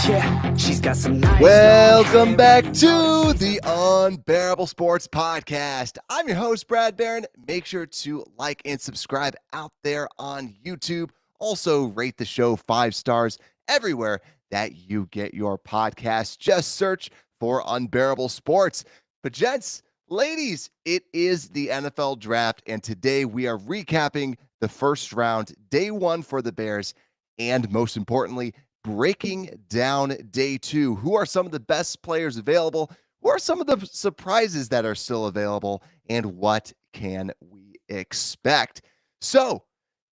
Yeah, she's got some nice. Welcome back to the Unbearable Sports Podcast. I'm your host, Brad Barron. Make sure to like and subscribe out there on YouTube. Also, rate the show 5 stars everywhere that you get your podcast. Just search for Unbearable Sports. But gents, ladies, it is the NFL Draft, and today we are recapping the first round, day 1 for the Bears, and most importantly, breaking down day 2. Who are some of the best players available? Who are some of the surprises that are still available? And what can we expect? So,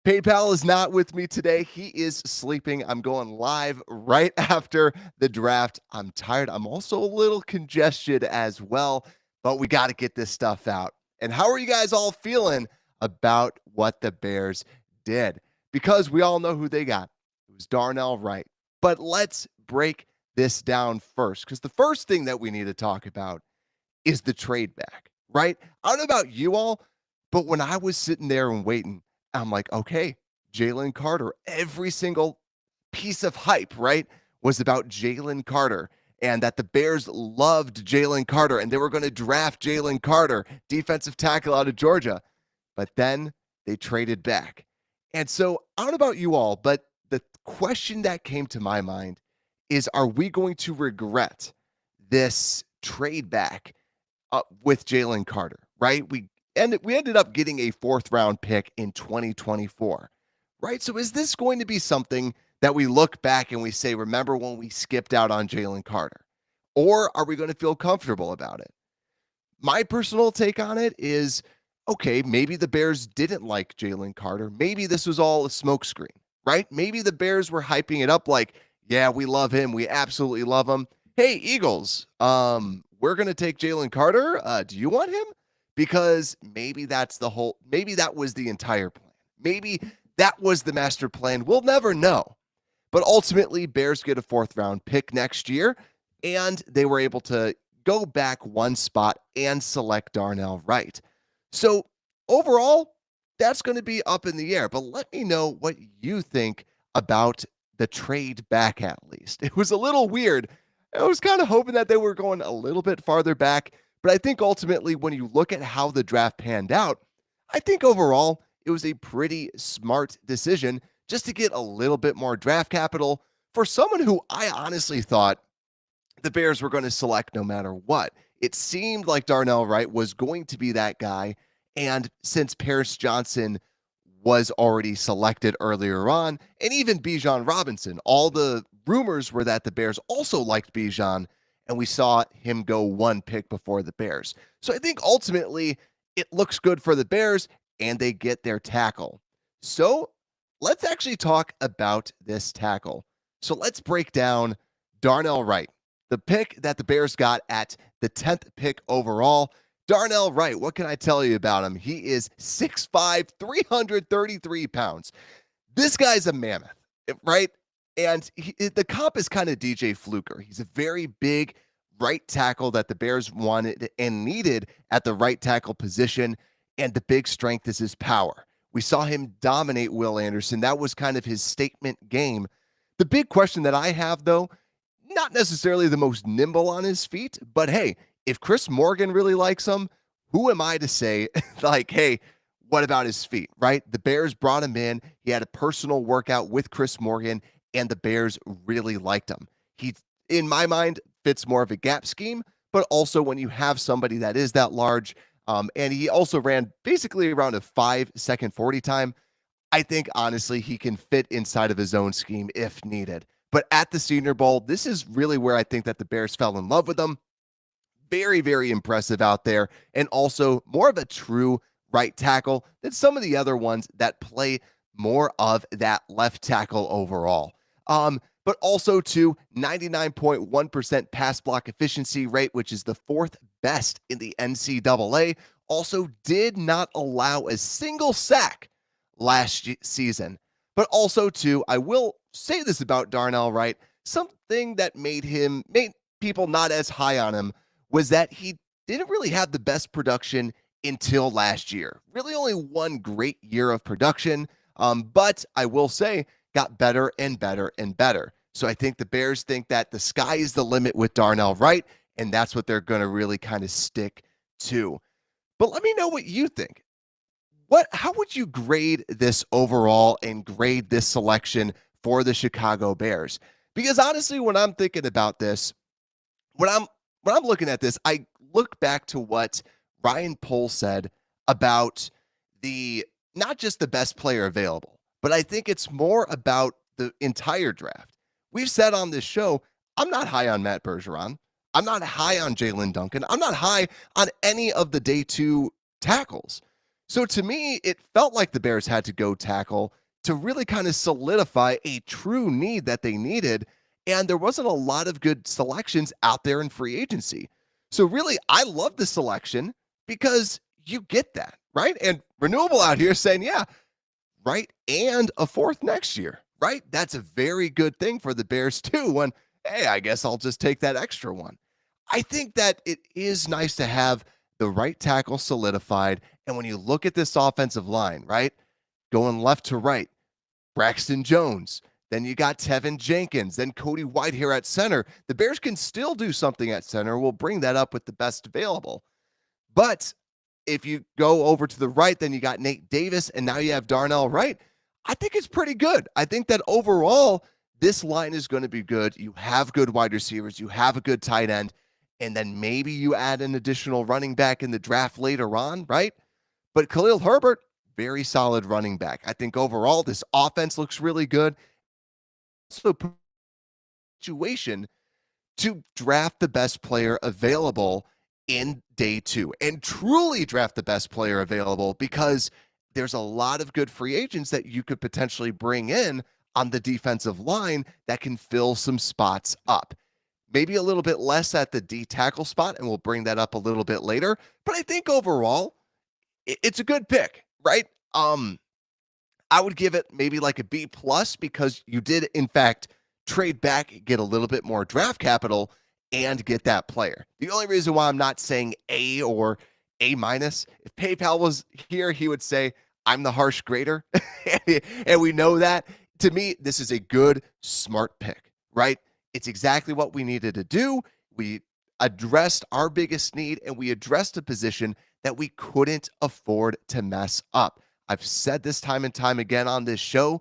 PayPal is not with me today. He is sleeping. I'm going live right after the draft. I'm tired. I'm also a little congested as well, but we got to get this stuff out. And how are you guys all feeling about what the Bears did? Because we all know who they got. It was Darnell Wright. But let's break this down first, because the first thing that we need to talk about is the trade back, right? I don't know about you all, but when I was sitting there and waiting, I'm like, okay, Jalen Carter, every single piece of hype, right, was about Jalen Carter and that the Bears loved Jalen Carter and they were going to draft Jalen Carter, defensive tackle out of Georgia. But then they traded back. And so I don't know about you all, but the question that came to my mind is, are we going to regret this trade back with Jalen Carter, right? We ended up getting a 4th round pick in 2024, right? So is this going to be something that we look back and we say, remember when we skipped out on Jalen Carter? Or are we going to feel comfortable about it? My personal take on it is, okay, maybe the Bears didn't like Jalen Carter. Maybe this was all a smokescreen, right? Maybe the Bears were hyping it up like, yeah, we love him. We absolutely love him. Hey, Eagles, we're going to take Jalen Carter. Do you want him? Because maybe maybe that was the entire plan. Maybe that was the master plan. We'll never know. But ultimately, Bears get a 4th round pick next year, and they were able to go back 1 spot and select Darnell Wright. So overall, that's going to be up in the air. But let me know what you think about the trade back, at least. It was a little weird. I was kind of hoping that they were going a little bit farther back. But I think ultimately, when you look at how the draft panned out, I think overall it was a pretty smart decision just to get a little bit more draft capital for someone who I honestly thought the Bears were going to select no matter what. It seemed like Darnell Wright was going to be that guy. And since Paris Johnson was already selected earlier on, and even Bijan Robinson, all the rumors were that the Bears also liked Bijan, and we saw him go 1 pick before the Bears. So I think ultimately it looks good for the Bears, and they get their tackle. So let's actually talk about this tackle. So let's break down Darnell Wright, the pick that the Bears got at the 10th pick overall. Darnell Wright, what can I tell you about him? He is 6'5", 333 pounds. This guy's a mammoth, right? And the comp is kind of DJ Fluker. He's a very big right tackle that the Bears wanted and needed at the right tackle position, and the big strength is his power. We saw him dominate Will Anderson. That was kind of his statement game. The big question that I have, though, not necessarily the most nimble on his feet, but hey, if Chris Morgan really likes him, who am I to say, like, hey, what about his feet, right? The Bears brought him in. He had a personal workout with Chris Morgan, and the Bears really liked him. He, in my mind, fits more of a gap scheme, but also when you have somebody that is that large, and he also ran basically around a 5-second 40 time, I think, honestly, he can fit inside of his own scheme if needed. But at the Senior Bowl, this is really where I think that the Bears fell in love with him. Very, very impressive out there, and also more of a true right tackle than some of the other ones that play more of that left tackle overall. But also to 99.1% pass block efficiency rate, which is the 4th best in the NCAA. Also did not allow a single sack last season. But also too, I will say this about Darnell Wright, something that made people not as high on him was that he didn't really have the best production until last year. Really only 1 great year of production, but I will say got better and better and better. So I think the Bears think that the sky is the limit with Darnell Wright, and that's what they're going to really kind of stick to. But let me know what you think. How would you grade this overall and grade this selection for the Chicago Bears? Because honestly, when I'm thinking about this, when I'm looking at this, I look back to what Ryan Pohl said about the not just the best player available, but I think it's more about the entire draft. We've said on this show, I'm not high on Matt Bergeron. I'm not high on Jalen Duncan. I'm not high on any of the day two tackles. So to me, it felt like the Bears had to go tackle to really kind of solidify a true need that they needed. And there wasn't a lot of good selections out there in free agency. So really, I love the selection because you get that, right? And Renewable out here saying, yeah, right, and a fourth next year, right? That's a very good thing for the Bears too. When, hey, I guess I'll just take that extra one. I think that it is nice to have the right tackle solidified. And when you look at this offensive line, right, going left to right, Braxton Jones, then you got Tevin Jenkins, then Cody Whitehair at center. The Bears can still do something at center. We'll bring that up with the best available. But if you go over to the right, then you got Nate Davis, and now you have Darnell Wright. I think it's pretty good. I think that overall, this line is going to be good. You have good wide receivers. You have a good tight end. And then maybe you add an additional running back in the draft later on, right? But Khalil Herbert, very solid running back. I think overall, this offense looks really good. So, situation to draft the best player available in day two and truly draft the best player available because there's a lot of good free agents that you could potentially bring in on the defensive line that can fill some spots up. Maybe a little bit less at the D tackle spot, and we'll bring that up a little bit later. But I think overall, it's a good pick, right? I would give it maybe like a B plus because you did, in fact, trade back, get a little bit more draft capital, and get that player. The only reason why I'm not saying A or A minus, if PayPal was here, he would say, I'm the harsh grader. And we know that. To me, this is a good, smart pick, right? It's exactly what we needed to do. We addressed our biggest need, and we addressed a position that we couldn't afford to mess up. I've said this time and time again on this show.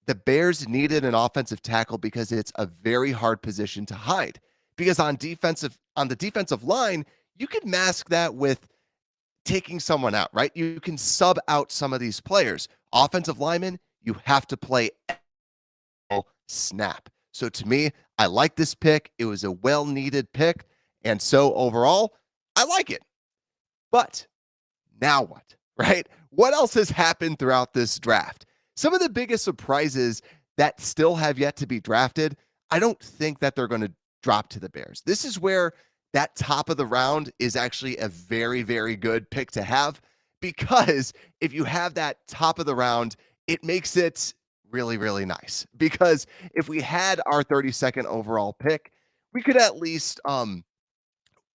The Bears needed an offensive tackle because it's a very hard position to hide. Because on the defensive line, you could mask that with taking someone out, right? You can sub out some of these players. Offensive linemen, you have to play snap. So to me, I like this pick. It was a well-needed pick. And so overall, I like it. But now what, right? What else has happened throughout this draft? Some of the biggest surprises that still have yet to be drafted, I don't think that they're going to drop to the Bears. This is where that top of the round is actually a very, very good pick to have because if you have that top of the round, it makes it really, really nice. Because if we had our 32nd overall pick, we could at least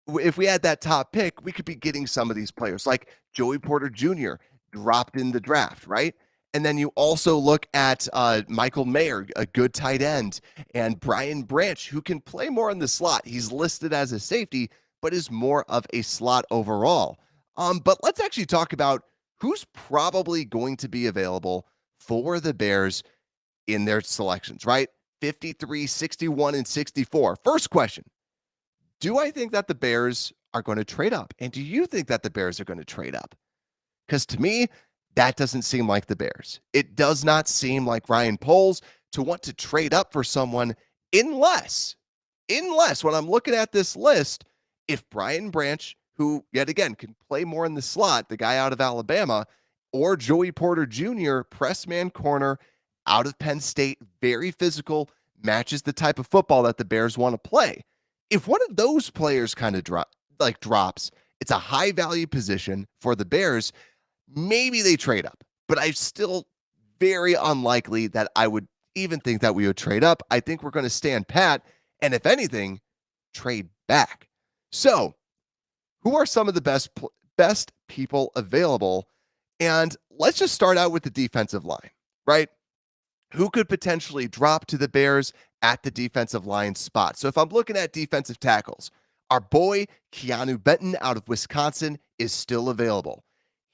if we had that top pick, we could be getting some of these players like Joey Porter Jr. dropped in the draft, right? And then you also look at Michael Mayer, a good tight end, and Brian Branch, who can play more in the slot. He's listed as a safety, but is more of a slot overall. But let's actually talk about who's probably going to be available for the Bears in their selections, right? 53, 61, and 64. First question. Do I think that the Bears are going to trade up? And do you think that the Bears are going to trade up? Because to me, that doesn't seem like the Bears. It does not seem like Ryan Poles to want to trade up for someone unless when I'm looking at this list, if Brian Branch, who yet again can play more in the slot, the guy out of Alabama, or Joey Porter Jr., press man corner out of Penn State, very physical, matches the type of football that the Bears want to play. If one of those players kind of drops, it's a high value position for the Bears. Maybe they trade up, but I'm still very unlikely that I would even think that we would trade up. I think we're going to stand pat, and if anything, trade back. So, who are some of the best people available? And let's just start out with the defensive line, right? Who could potentially drop to the Bears at the defensive line spot. So if I'm looking at defensive tackles, our boy Keanu Benton out of Wisconsin is still available.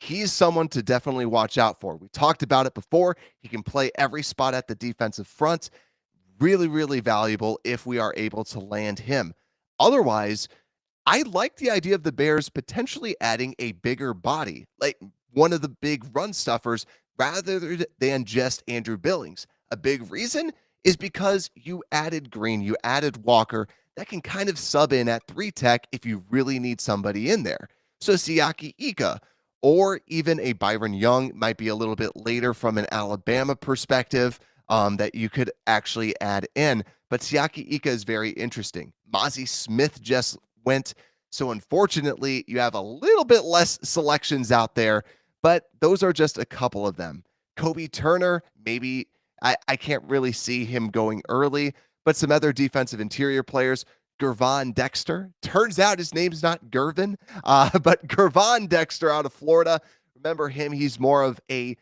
He's someone to definitely watch out for. We talked about it before. He can play every spot at the defensive front. Really, really valuable if we are able to land him. Otherwise, I like the idea of the Bears potentially adding a bigger body, like one of the big run stuffers, rather than just Andrew Billings. A big reason is because you added Green, you added Walker that can kind of sub in at 3 tech if you really need somebody in there. So Siaki Ika or even a Byron Young might be a little bit later from an Alabama perspective that you could actually add in. But Siaki Ika is very interesting. Mozzie Smith just went. So unfortunately, you have a little bit less selections out there, but those are just a couple of them. Kobe Turner, maybe I can't really see him going early, but some other defensive interior players. Gervon Dexter. Turns out his name's not Gervin, but Gervon Dexter out of Florida. Remember him? He's more of a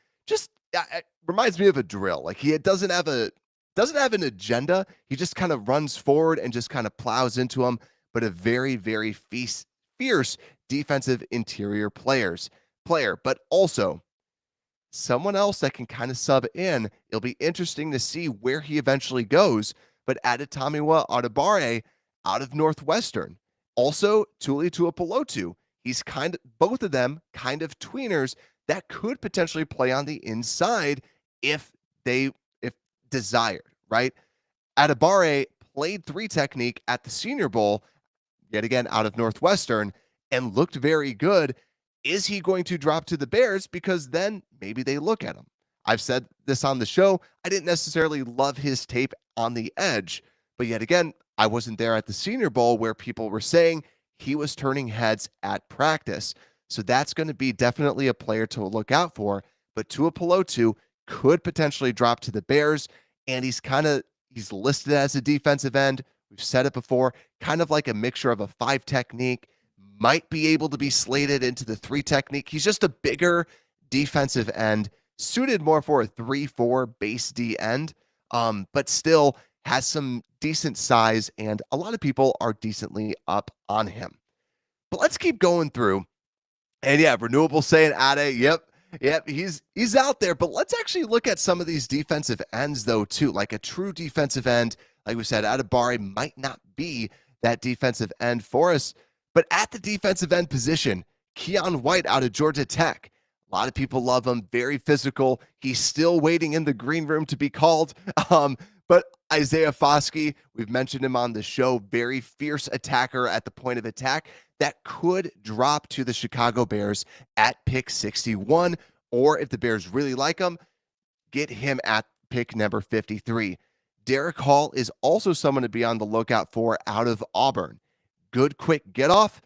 reminds me of a drill. Like he doesn't have an agenda. He just kind of runs forward and just kind of plows into him. But a very, very fierce defensive interior player. But also someone else that can kind of sub in. It'll be interesting to see where he eventually goes. But Adetomiwa Adebawore out of Northwestern. Also, Tuli Tuipulotu. He's both of them kind of tweeners that could potentially play on the inside if desired, right? Adebawore played 3 technique at the Senior Bowl, yet again out of Northwestern, and looked very good. Is he going to drop to the Bears? Because then maybe they look at him. I've said this on the show. I didn't necessarily love his tape on the edge, but yet again, I wasn't there at the Senior Bowl where people were saying he was turning heads at practice. So that's going to be definitely a player to look out for. But Tuipulotu could potentially drop to the Bears, and he's listed as a defensive end. We've said it before, kind of like a mixture of a 5 technique, might be able to be slated into the 3 technique. He's just a bigger defensive end, suited more for a 3-4 base D end, but still has some decent size, and a lot of people are decently up on him. But let's keep going through. And yeah, Renewable saying Ade, yep, he's out there. But let's actually look at some of these defensive ends, though, too. Like a true defensive end, like we said, Adebawore might not be that defensive end for us. But at the defensive end position, Keon White out of Georgia Tech. A lot of people love him, very physical. He's still waiting in the green room to be called. But Isaiah Foskey, we've mentioned him on the show, very fierce attacker at the point of attack that could drop to the Chicago Bears at pick 61, or if the Bears really like him, get him at pick number 53. Derek Hall is also someone to be on the lookout for out of Auburn. Good, quick get off.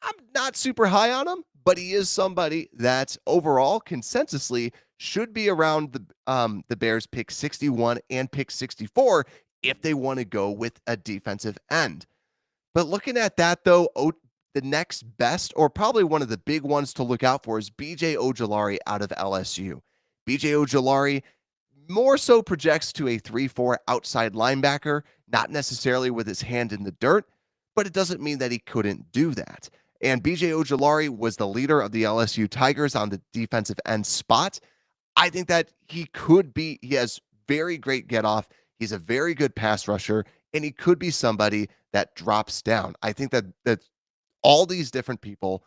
I'm not super high on him, but he is somebody that overall consensusly should be around the Bears pick 61 and pick 64 if they want to go with a defensive end. But looking at that, though, the next best, or probably one of the big ones to look out for, is B.J. Ojulari out of LSU. B.J. Ojulari more so projects to a 3-4 outside linebacker, not necessarily with his hand in the dirt, but it doesn't mean that he couldn't do that. And B.J. Ojulari was the leader of the LSU Tigers on the defensive end spot. I think that he has very great get off. He's a very good pass rusher, and he could be somebody that drops down. I think that all these different people,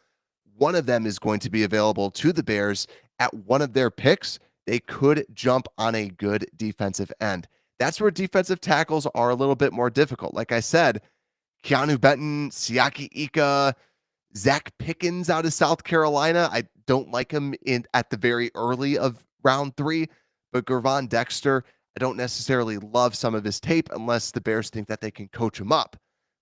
one of them is going to be available to the Bears at one of their picks. They could jump on a good defensive end. That's where defensive tackles are a little bit more difficult. Like I said, Keanu Benton, Siaki Ika, Zach Pickens out of South Carolina. I don't like him at the very early of round 3, but Gervon Dexter, I don't necessarily love some of his tape unless the Bears think that they can coach him up.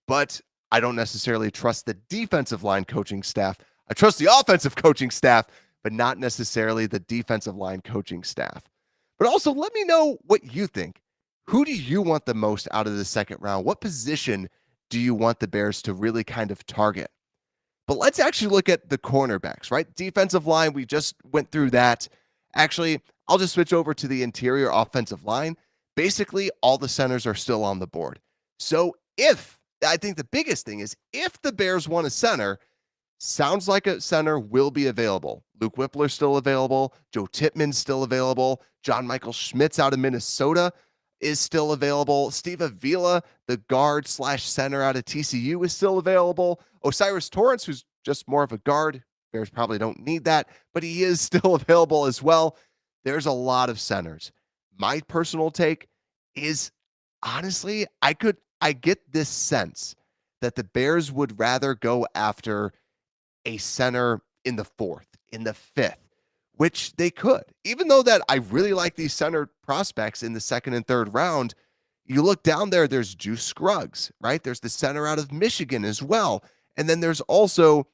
But I don't necessarily trust the defensive line coaching staff. I trust the offensive coaching staff, but not necessarily the defensive line coaching staff. But also, let me know what you think. Who do you want the most out of the second round? What position do you want the Bears to really kind of target? But let's actually look at the cornerbacks, right? Defensive line, we just went through that. Actually, I'll just switch over to the interior offensive line basically all the centers are still on the board. So I think the biggest thing is if the Bears want a center, sounds like a center will be available. Luke Whippler's still available. Joe Tippmann's still available. John Michael Schmitz out of Minnesota is still available. Steve Avila, the guard slash center out of TCU, is still available. Osiris Torrance, who's just more of a guard. Bears probably don't need that, but he is still available as well. There's a lot of centers. My personal take is honestly, I get this sense that the Bears would rather go after a center in the fourth, in the fifth, which they could. Even though that I really like these center prospects in the second and third round, you look down there, there's Juice Scruggs, right? There's the center out of Michigan as well. And then there's also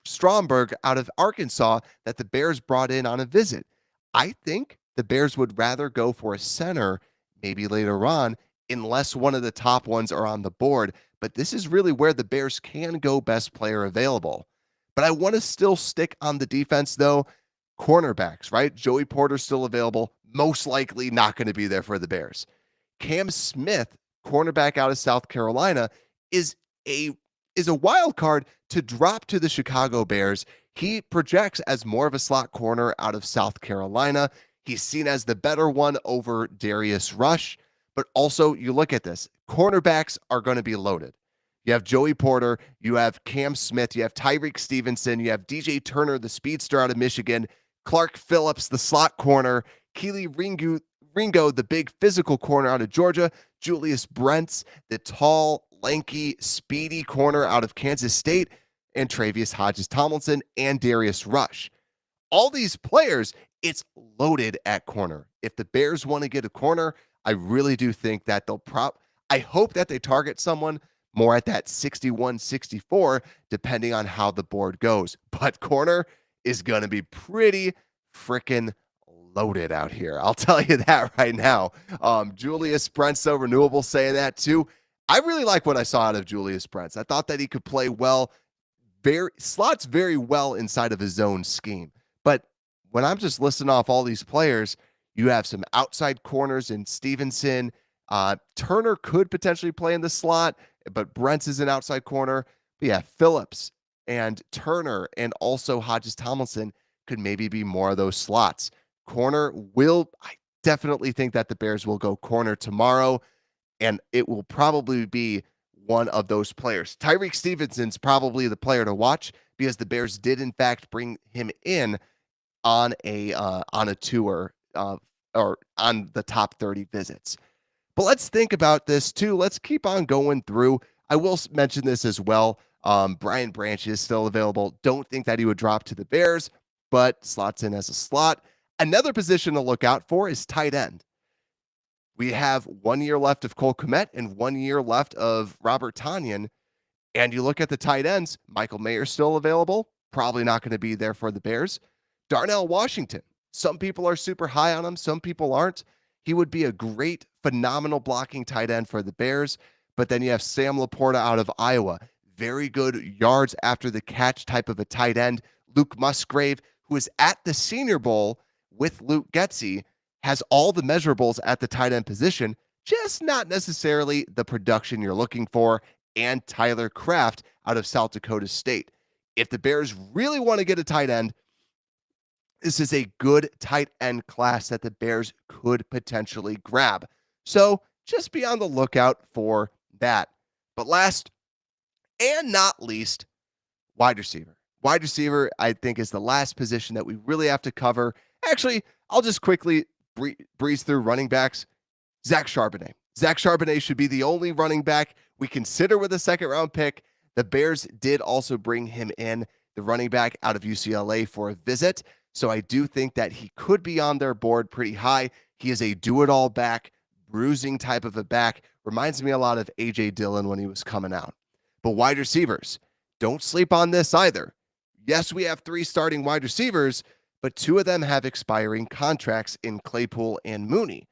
Stromberg out of Arkansas that the Bears brought in on a visit. I think the Bears would rather go for a center maybe later on, unless one of the top ones are on the board. But this is really where the Bears can go best player available. But I want to still stick on the defense, though. Cornerbacks, right? Joey Porter's still available. Most likely not going to be there for the Bears. Cam Smith, cornerback out of South Carolina, is a wild card to drop to the Chicago Bears. He projects as more of a slot corner out of South Carolina. He's seen as the better one over Darius Rush. But also, you look at this. Cornerbacks are going to be loaded. You have Joey Porter, you have Cam Smith, you have Tyreek Stevenson, you have DJ Turner, the speedster out of Michigan, Clark Phillips, the slot corner, Keely Ringo, the big physical corner out of Georgia, Julius Brents, the tall, lanky, speedy corner out of Kansas State, and Travius Hodges-Tomlinson and Darius Rush. All these players, it's loaded at corner. If the Bears want to get a corner, I really do think that I hope that they target someone more at that 61, 64, depending on how the board goes. But corner is going to be pretty freaking loaded out here. I'll tell you that right now. Julius Brents, so renewable, saying that too. I really like what I saw out of Julius Brents. I thought that he could play well, slots very well inside of his own scheme. But when I'm just listing off all these players, you have some outside corners in Stevenson. Turner could potentially play in the slot, but Brents is an outside corner. But yeah, Phillips and Turner and also Hodges-Tomlinson could maybe be more of those slots. I definitely think that the Bears will go corner tomorrow, and it will probably be one of those players. Tyreek Stevenson's probably the player to watch because the Bears did in fact bring him in on a tour or on the top 30 visits. But let's think about this too. Let's keep on going through. I will mention this as well. Brian Branch is still available. Don't think that he would drop to the Bears, but slots in as a slot. Another position to look out for is tight end. We have 1 year left of Cole Kmet and 1 year left of Robert Tonyan. And you look at the tight ends, Michael Mayer's still available. Probably not going to be there for the Bears. Darnell Washington. Some people are super high on him. Some people aren't. He would be a great, phenomenal blocking tight end for the Bears. But then you have Sam Laporta out of Iowa. Very good yards after the catch type of a tight end. Luke Musgrave, who is at the Senior Bowl with Luke Getsy, has all the measurables at the tight end position, just not necessarily the production you're looking for. And Tyler Kraft out of South Dakota State. If the Bears really want to get a tight end, this is a good tight end class that the Bears could potentially grab. So just be on the lookout for that. But last and not least, wide receiver. Wide receiver, I think, is the last position that we really have to cover. Actually, I'll just quickly breeze through running backs. Zach Charbonnet. Zach Charbonnet should be the only running back we consider with a second-round pick. The Bears did also bring him in, the running back out of UCLA, for a visit. So I do think that he could be on their board pretty high. He is a do-it-all back, bruising type of a back. Reminds me a lot of A.J. Dillon when he was coming out. But wide receivers, don't sleep on this either. Yes, we have 3 starting wide receivers, but 2 of them have expiring contracts in Claypool and Mooney.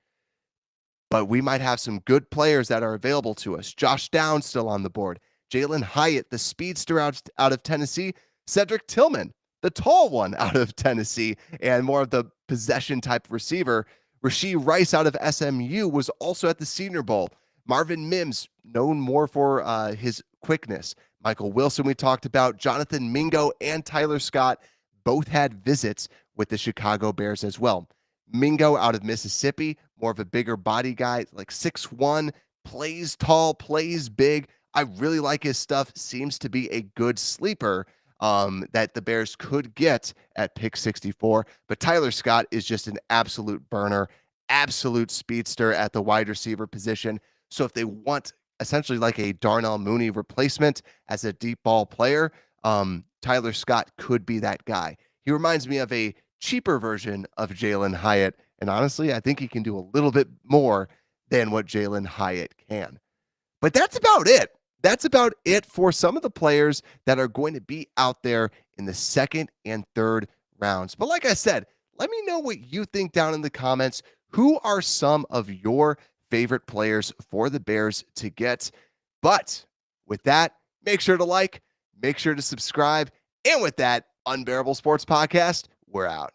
But we might have some good players that are available to us. Josh Downs still on the board. Jalen Hyatt, the speedster out of Tennessee. Cedric Tillman, the tall one out of Tennessee, and more of the possession type receiver. Rashee Rice out of SMU was also at the Senior Bowl. Marvin Mims, known more for his quickness. Michael Wilson, we talked about. Jonathan Mingo and Tyler Scott both had visits with the Chicago Bears as well. Mingo out of Mississippi, more of a bigger body guy, like 6'1", plays tall, plays big. I really like his stuff. Seems to be a good sleeper that the Bears could get at pick 64. But Tyler Scott is just an absolute burner, absolute speedster at the wide receiver position. So if they want essentially like a Darnell Mooney replacement as a deep ball player, Tyler Scott could be that guy. He reminds me of a cheaper version of Jalen Hyatt. And honestly, I think he can do a little bit more than what Jalen Hyatt can. But that's about it. That's about it for some of the players that are going to be out there in the second and third rounds. But like I said, let me know what you think down in the comments. Who are some of your favorite players for the Bears to get? But with that, make sure to like, make sure to subscribe. And with that, Unbearable Sports Podcast, we're out.